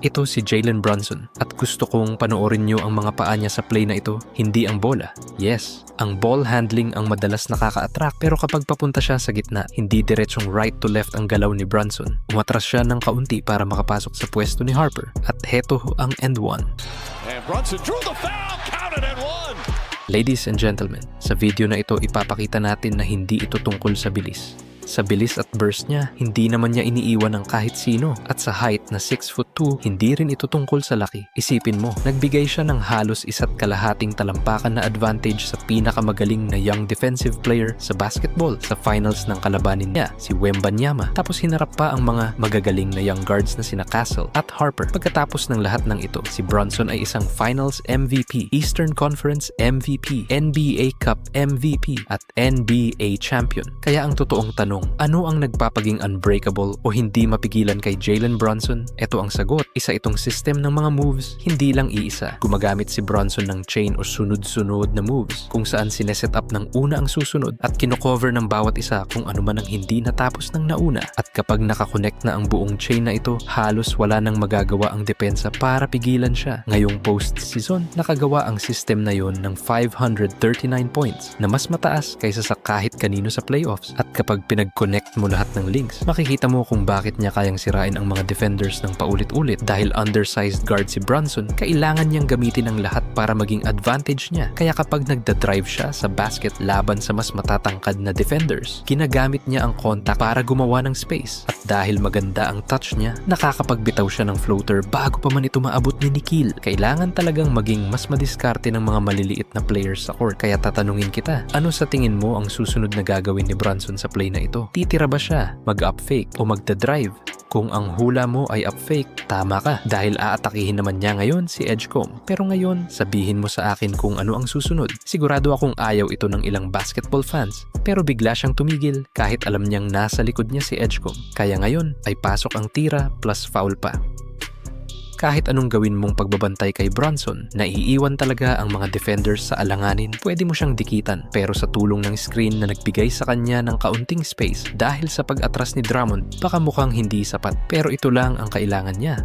Ito si Jalen Brunson at gusto kong panoorin nyo ang mga paa niya sa play na ito, hindi ang bola. Yes, ang ball handling ang madalas nakaka-attract pero kapag papunta siya sa gitna, hindi diretsong right to left ang galaw ni Brunson. Umatras siya ng kaunti para makapasok sa pwesto ni Harper at heto ang end one. And Brunson drew the foul, counted and one. Ladies and gentlemen, sa video na ito ipapakita natin na hindi ito tungkol sa bilis. Sa bilis at burst niya, hindi naman niya iniiwan ng kahit sino. At sa height na 6'2", hindi rin ito tungkol sa laki. Isipin mo, nagbigay siya ng halos 1.5 talampakan na advantage sa pinakamagaling na young defensive player sa basketball sa finals ng kalabanin niya, si Wembanyama. Tapos hinarap pa ang mga magagaling na young guards na sina Castle at Harper. Pagkatapos ng lahat ng ito, si Brunson ay isang finals MVP, Eastern Conference MVP, NBA Cup MVP at NBA champion. Kaya ang totoong tanong, ano ang nagpapaging unbreakable o hindi mapigilan kay Jalen Brunson? Ito ang sagot. Isa itong system ng mga moves, hindi lang iisa. Gumagamit si Brunson ng chain o sunod-sunod na moves kung saan sineset up ng una ang susunod at kinocover ng bawat isa kung ano man ang hindi natapos ng nauna. At kapag nakakonect na ang buong chain na ito, halos wala nang magagawa ang depensa para pigilan siya. Ngayong post-season, nakagawa ang system na yon ng 539 points na mas mataas kaysa sa kahit kanino sa playoffs. At kapag pinag-connect mo lahat ng links, makikita mo kung bakit niya kayang sirain ang mga defenders ng paulit-ulit. Dahil undersized guard si Brunson, kailangan niyang gamitin ang lahat para maging advantage niya. Kaya kapag nagda-drive siya sa basket laban sa mas matatangkad na defenders, ginagamit niya ang contact para gumawa ng space. At dahil maganda ang touch niya, nakakapagbitaw siya ng floater bago pa man ito maabot ni Nikhil. Kailangan talagang maging mas madiskarte ng mga maliliit na players sa court. Kaya tatanungin kita, ano sa tingin mo ang susunod na gagawin ni Brunson sa play na ito? Titira ba siya, mag-up fake o magda-drive? Kung ang hula mo ay up fake, tama ka dahil aatakihin naman niya ngayon si Edgecombe. Pero ngayon, sabihin mo sa akin kung ano ang susunod. Sigurado akong ayaw ito ng ilang basketball fans. Pero bigla siyang tumigil kahit alam niyang nasa likod niya si Edgecombe. Kaya ngayon ay pasok ang tira plus foul pa. Kahit anong gawin mong pagbabantay kay Brunson, naiiwan talaga ang mga defenders sa alanganin. Pwede mo siyang dikitan, pero sa tulong ng screen na nagbigay sa kanya ng kaunting space dahil sa pag-atras ni Drummond, baka mukhang hindi sapat. Pero ito lang ang kailangan niya.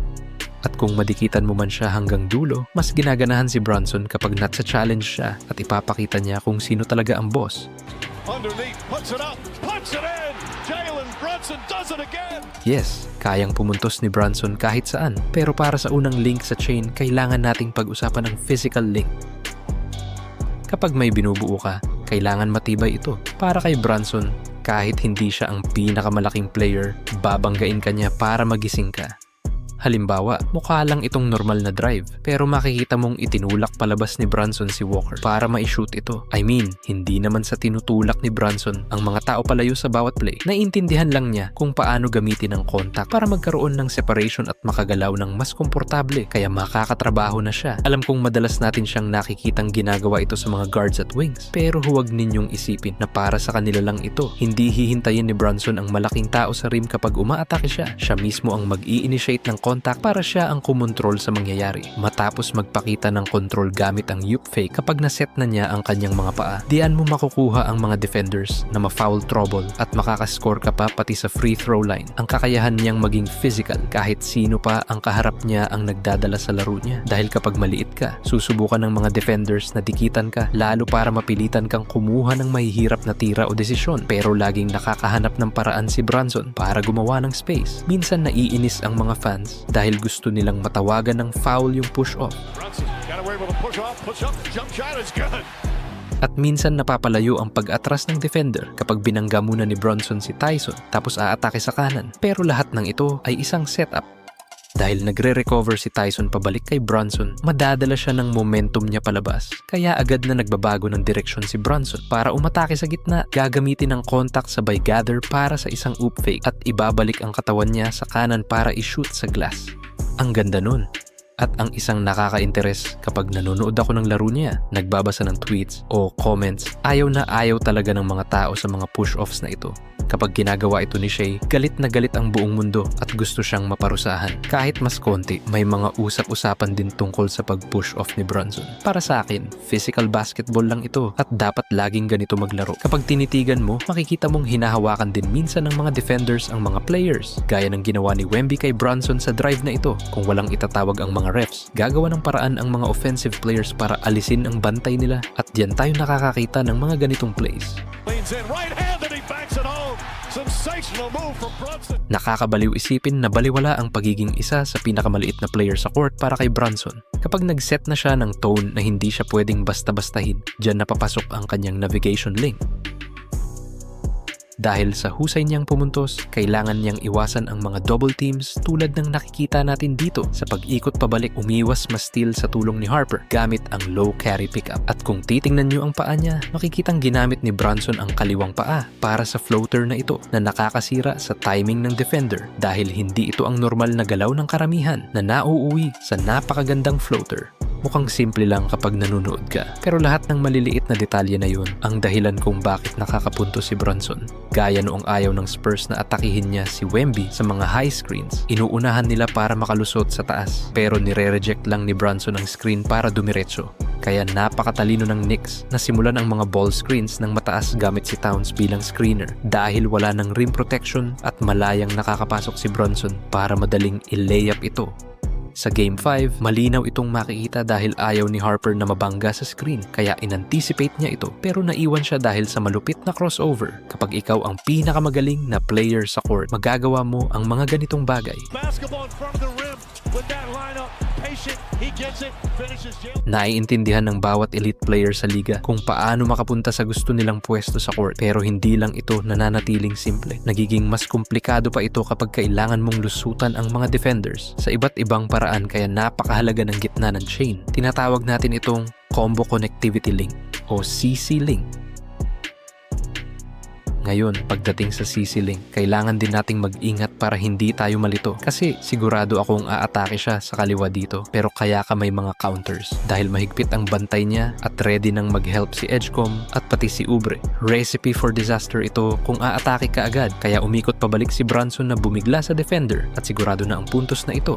At kung madikitan mo man siya hanggang dulo, mas ginaganahan si Brunson kapag challenge siya at ipapakita niya kung sino talaga ang boss. Underneath, puts it up, puts it in. Jalen Brunson does it again. Yes, kayang pumuntos ni Brunson kahit saan. Pero para sa unang link sa chain, kailangan nating pag-usapan ng physical link. Kapag may binubuo ka, kailangan matibay ito. Para kay Brunson, kahit hindi siya ang pinakamalaking player, babanggain ka niya para magising ka. Halimbawa, mukha lang itong normal na drive, pero makikita mong itinulak palabas ni Brunson si Walker para ma-shoot ito. I mean, hindi naman sa tinutulak ni Brunson ang mga tao palayo sa bawat play. Naiintindihan lang niya kung paano gamitin ang contact para magkaroon ng separation at makagalaw ng mas komportable, kaya makakatrabaho na siya. Alam kong madalas natin siyang nakikitang ginagawa ito sa mga guards at wings, pero huwag ninyong isipin na para sa kanila lang ito. Hindi hihintayin ni Brunson ang malaking tao sa rim kapag umaatake siya. Siya mismo ang mag-i-initiate ng contact para siya ang kumontrol sa mangyayari. Matapos magpakita ng control gamit ang Yup fake, kapag naset na niya ang kanyang mga paa, diyan mo makukuha ang mga defenders na ma-foul trouble at makakascore ka pa pati sa free throw line. Ang kakayahan niyang maging physical kahit sino pa ang kaharap niya ang nagdadala sa laro niya. Dahil kapag maliit ka, susubukan ng mga defenders na dikitan ka lalo para mapilitan kang kumuha ng mahihirap na tira o desisyon. Pero laging nakakahanap ng paraan si Brunson para gumawa ng space. Minsan naiinis ang mga fans dahil gusto nilang matawagan ng foul yung push-off. At minsan napapalayo ang pag-atras ng defender kapag binangga muna ni Brunson si Tyson tapos aatake sa kanan. Pero lahat ng ito ay isang setup. Dahil nagre-recover si Tyson pabalik kay Brunson, madadala siya ng momentum niya palabas. Kaya agad na nagbabago ng direksyon si Brunson para umatake sa gitna. Gagamitin ang contact sabay gather para sa isang oop fake at ibabalik ang katawan niya sa kanan para i-shoot sa glass. Ang ganda nun. At ang isang nakaka-interes, kapag nanonood ako ng laro niya, nagbabasa ng tweets o comments, ayaw na ayaw talaga ng mga tao sa mga push-offs na ito. Kapag ginagawa ito ni Shea, galit na galit ang buong mundo at gusto siyang maparusahan. Kahit mas konti, may mga usap-usapan din tungkol sa pag-push off ni Brunson. Para sa akin, physical basketball lang ito at dapat laging ganito maglaro. Kapag tinitigan mo, makikita mong hinahawakan din minsan ng mga defenders ang mga players. Gaya ng ginawa ni Wemby kay Brunson sa drive na ito. Kung walang itatawag ang mga refs, gagawa ng paraan ang mga offensive players para alisin ang bantay nila at diyan tayo nakakakita ng mga ganitong plays. Leans in right-handed, he banks it home. Sensational move from Brunson. Nakakabaliw isipin na baliwala ang pagiging isa sa pinakamaliit na player sa court para kay Brunson. Kapag nag-set na siya ng tone na hindi siya pwedeng basta-bastahin, diyan napapasok ang kanyang navigation link. Dahil sa husay niyang pumuntos, kailangan niyang iwasan ang mga double teams tulad ng nakikita natin dito. Sa pag-ikot pabalik, umiwas ma-steal sa tulong ni Harper gamit ang low carry pickup. At kung titingnan niyo ang paa niya, makikitang ginamit ni Brunson ang kaliwang paa para sa floater na ito na nakakasira sa timing ng defender dahil hindi ito ang normal na galaw ng karamihan na nauuwi sa napakagandang floater. Mukhang simple lang kapag nanonood ka. Pero lahat ng maliliit na detalye na yun ang dahilan kung bakit nakakapunto si Brunson. Gaya noong ayaw ng Spurs na atakihin niya si Wemby sa mga high screens, inuunahan nila para makalusot sa taas. Pero nire-reject lang ni Brunson ang screen para dumiretso. Kaya napakatalino ng Knicks na simulan ang mga ball screens ng mataas gamit si Towns bilang screener dahil wala ng rim protection at malayang nakakapasok si Brunson para madaling i-layup ito. Sa Game 5, malinaw itong makikita dahil ayaw ni Harper na mabangga sa screen kaya inanticipate niya ito pero naiwan siya dahil sa malupit na crossover. Kapag ikaw ang pinakamagaling na player sa court, magagawa mo ang mga ganitong bagay. Basketball in front of the rim with that lineup. Patient, he gets it, finishes Jalen. Naiintindihan ng bawat elite player sa liga kung paano makapunta sa gusto nilang pwesto sa court pero hindi lang ito nananatiling simple. Nagiging mas komplikado pa ito kapag kailangan mong lusutan ang mga defenders sa iba't ibang paraan kaya napakahalaga ng gitna ng chain. Tinatawag natin itong Combo Connectivity Link o CC Link. Ngayon, pagdating sa CC Link, kailangan din nating mag-ingat para hindi tayo malito kasi sigurado akong aatake siya sa kaliwa dito pero kaya ka may mga counters dahil mahigpit ang bantay niya at ready nang mag-help si Edgecomb at pati si Oubre. Recipe for disaster ito kung aatake ka agad kaya umikot pabalik si Brunson na bumigla sa defender at sigurado na ang puntos na ito.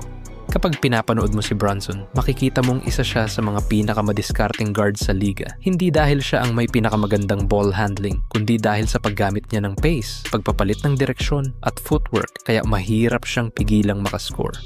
Kapag pinapanood mo si Brunson, makikita mong isa siya sa mga pinakamadiskarteng guards sa liga. Hindi dahil siya ang may pinakamagandang ball handling, kundi dahil sa paggamit niya ng pace, pagpapalit ng direksyon at footwork, kaya mahirap siyang pigilang makascore.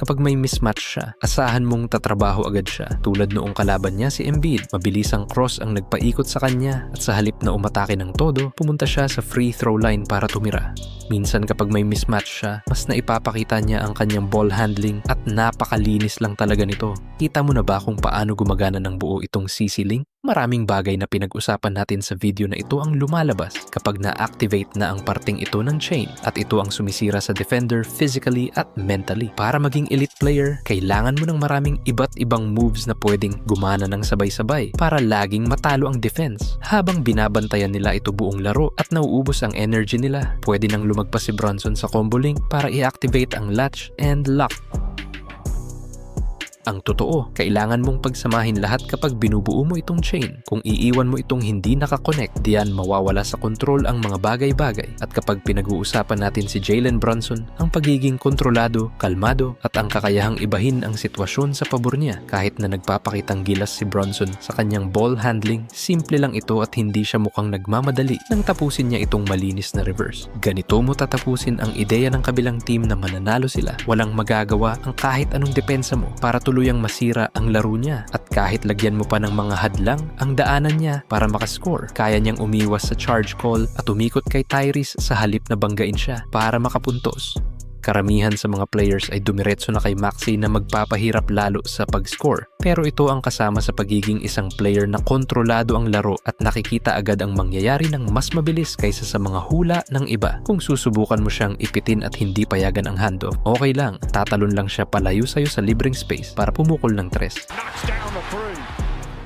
Kapag may mismatch siya, asahan mong tatrabaho agad siya. Tulad noong kalaban niya si Embiid, mabilis ang cross ang nagpaikot sa kanya at sa halip na umatake ng todo, pumunta siya sa free throw line para tumira. Minsan kapag may mismatch siya, mas naipapakita niya ang kanyang ball handling at napakalinis lang talaga nito. Kita mo na ba kung paano gumagana ng buo itong CC Link? Maraming bagay na pinag-usapan natin sa video na ito ang lumalabas kapag na-activate na ang parting ito ng chain at ito ang sumisira sa defender physically at mentally. Para maging elite player, kailangan mo ng maraming iba't ibang moves na pwedeng gumana ng sabay-sabay para laging matalo ang defense. Habang binabantayan nila ito buong laro at nauubos ang energy nila, pwede nang lumagpas si Brunson sa combo link para i-activate ang latch and lock. Ang totoo, kailangan mong pagsamahin lahat kapag binubuo mo itong chain. Kung iiwan mo itong hindi nakakonect, diyan mawawala sa kontrol ang mga bagay-bagay. At kapag pinag-uusapan natin si Jalen Brunson, ang pagiging kontrolado, kalmado, at ang kakayahang ibahin ang sitwasyon sa pabor niya. Kahit na nagpapakitang gilas si Brunson sa kanyang ball handling, simple lang ito at hindi siya mukhang nagmamadali nang tapusin niya itong malinis na reverse. Ganito mo tatapusin ang ideya ng kabilang team na mananalo sila. Walang magagawa ang kahit anong depensa mo para tuluyang masira ang laro niya at kahit lagyan mo pa ng mga hadlang ang daanan niya para makascore, kaya niyang umiwas sa charge call at umikot kay Tyrese sa halip na banggain siya para makapuntos. Karamihan sa mga players ay dumiretso na kay Maxey na magpapahirap lalo sa pag-score. Pero ito ang kasama sa pagiging isang player na kontrolado ang laro at nakikita agad ang mangyayari ng mas mabilis kaysa sa mga hula ng iba. Kung susubukan mo siyang ipitin at hindi payagan ang handoff, okay lang, tatalon lang siya palayo sa'yo sa libreng space para pumukol ng tres. Knocks down the three.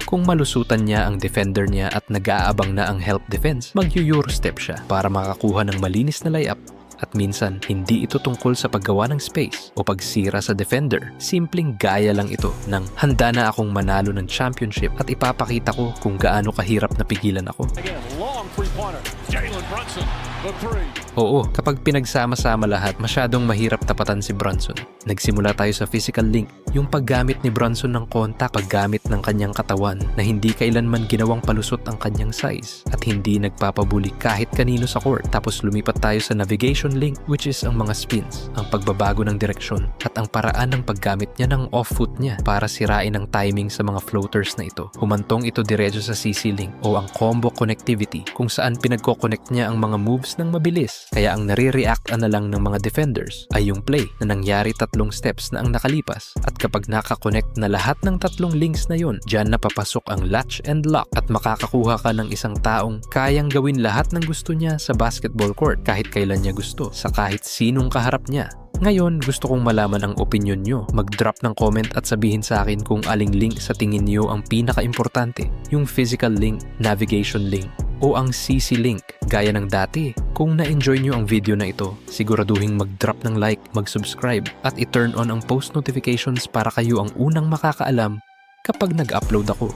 Kung malusutan niya ang defender niya at nag-aabang na ang help defense, mag-euro step siya para makakuha ng malinis na layup. At minsan, hindi ito tungkol sa paggawa ng space o pagsira sa defender. Simpleng gaya lang ito ng handa na akong manalo ng championship at ipapakita ko kung gaano kahirap na pigilan ako. Again, long three-pointer. Jalen Brunson the three. Oo, kapag pinagsama-sama lahat, masyadong mahirap tapatan si Bronson. Nagsimula tayo sa physical link, yung paggamit ni Bronson ng contact, paggamit ng kanyang katawan na hindi kailanman ginawang palusot ang kanyang size at hindi nagpapabuli kahit kanino sa court. Tapos lumipat tayo sa navigation link, which is ang mga spins, ang pagbabago ng direksyon at ang paraan ng paggamit niya ng off foot niya para sirain ang timing sa mga floaters na ito. Humantong ito diretso sa CC link o ang combo connectivity kung saan pinagko-connect niya ang mga moves ng mabilis. Kaya ang nare-react na lang ng mga defenders ay yung play na nangyari 3 steps na ang nakalipas. At kapag nakakonect na lahat ng 3 links na yon, dyan napapasok ang latch and lock at makakakuha ka ng isang taong kayang gawin lahat ng gusto niya sa basketball court kahit kailan niya gusto, sa kahit sinong kaharap niya. Ngayon, gusto kong malaman ang opinion nyo. Mag-drop ng comment at sabihin sa akin kung aling link sa tingin nyo ang pinaka-importante. Yung physical link, navigation link, o ang CC link. Gaya ng dati, kung na-enjoy nyo ang video na ito, siguraduhin mag-drop ng like, mag-subscribe, at i-turn on ang post notifications para kayo ang unang makakaalam kapag nag-upload ako.